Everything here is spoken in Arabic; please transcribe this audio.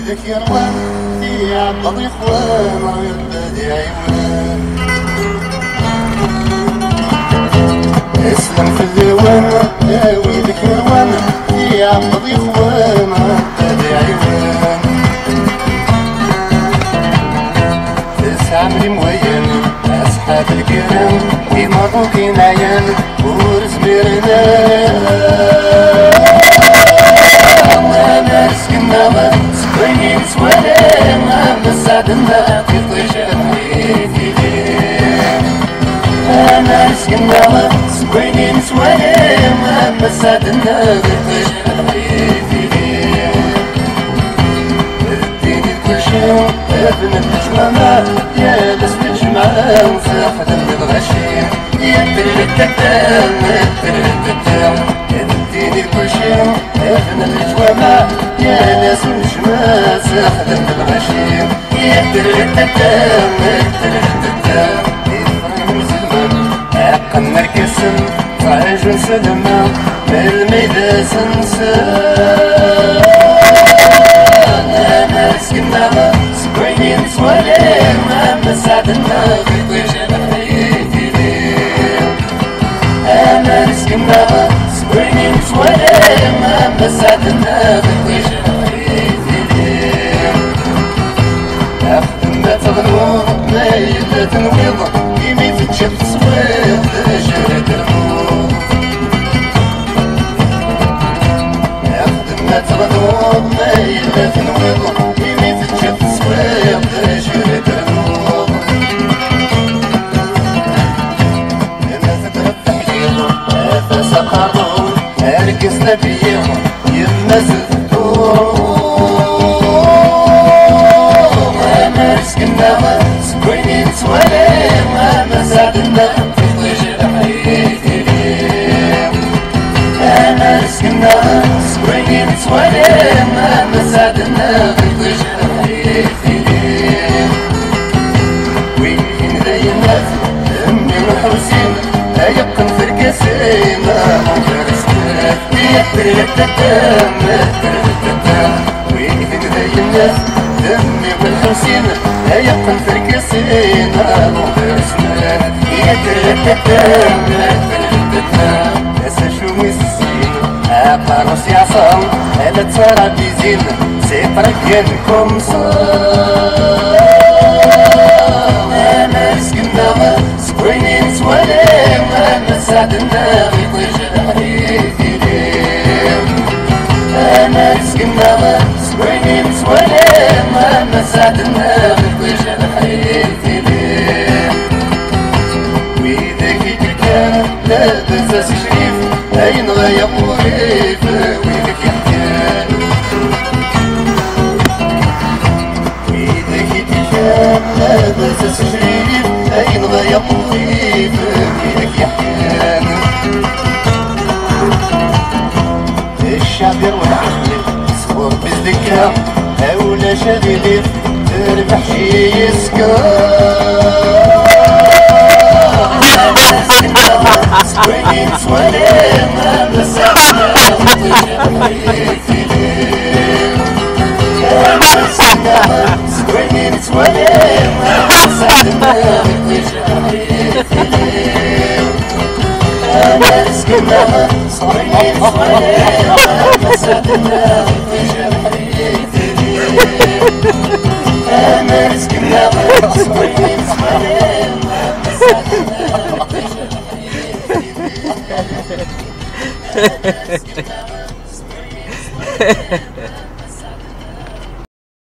ويدك يروان في عبد اخوان ويبدي عيوان اسلم في الديوان يا ويدك يروان في عبد اخوان ويبدي عيوان تسعة ملي موين اصحاب الكرام في مبروكين عيان ورزميرنا سكوينين سوالينا مساعدنا في طيشان حيثيين أنا سكنا سكوينين سوالينا مساعدنا في طيشان حيثيين اديني كل شيء ابن الجمامة يا بس الجمعة وفاحد من الغشيم يا تريتتام اديني كل شيء ابن الجمامة يا ناس الجماع ساحدة الغشيم يا ترتتام ترتتام يفرم زلمان عقا مركسن فعجل سلمان بالميدة سنسان أنا سكنا سكوينين سواليم مساعدنا في طيشان حيثيين أنا سكنا سكوينين سواليم مساعدنا في طيشان تغنوض ما يبدا تنويض يمي تتشف تصوير تجرد الموض يخدم ما تغنوض ما يبدا تنويض يمي تتشف تصوير تجرد الموض لما تدرب تحليض أفاس قارضون أركزنا بيهم يما زدتون سكنا سكوينين سواليم مساعدنا في طيشان حيثيين أنا سكنا سكوينين سواليم مساعدنا في طيشان حيثيين وين ذي الناس أمي محروسين أيقن في الكاسين مدرسنا يترتتام وين ذي الناس أمي والحسين أيقن في الكاسين مدرسنا يترتتام ناس شو مسين أقارص يعصام ألا ترى بيزين سيطرك ينكم صار أنا سكنا سكوينين سواليم مساعدنا في طيشان حيثيين أنا سكنا سكوينين سواليم مساعدنا في طيشان حيثيين وإذا كي تلقى لاباس شريف أين غاية مريف وإذا كي تلقى وإذا كي تلقى لاباس شريف أين غاية مريف وإذا كي تلقى الشعب يروح يحلف صبر بالذكاء أولا شديد تربح شي يسكر سكوينين سواليم مساعدنا في طيشان حيثيين سكوينين سواليم مساعدنا في طيشان حيثيين أنا سكنا سكوينين سواليم مساعدنا في طيشان حيثيين أنا سكنا سكوينين سواليم مساعدنا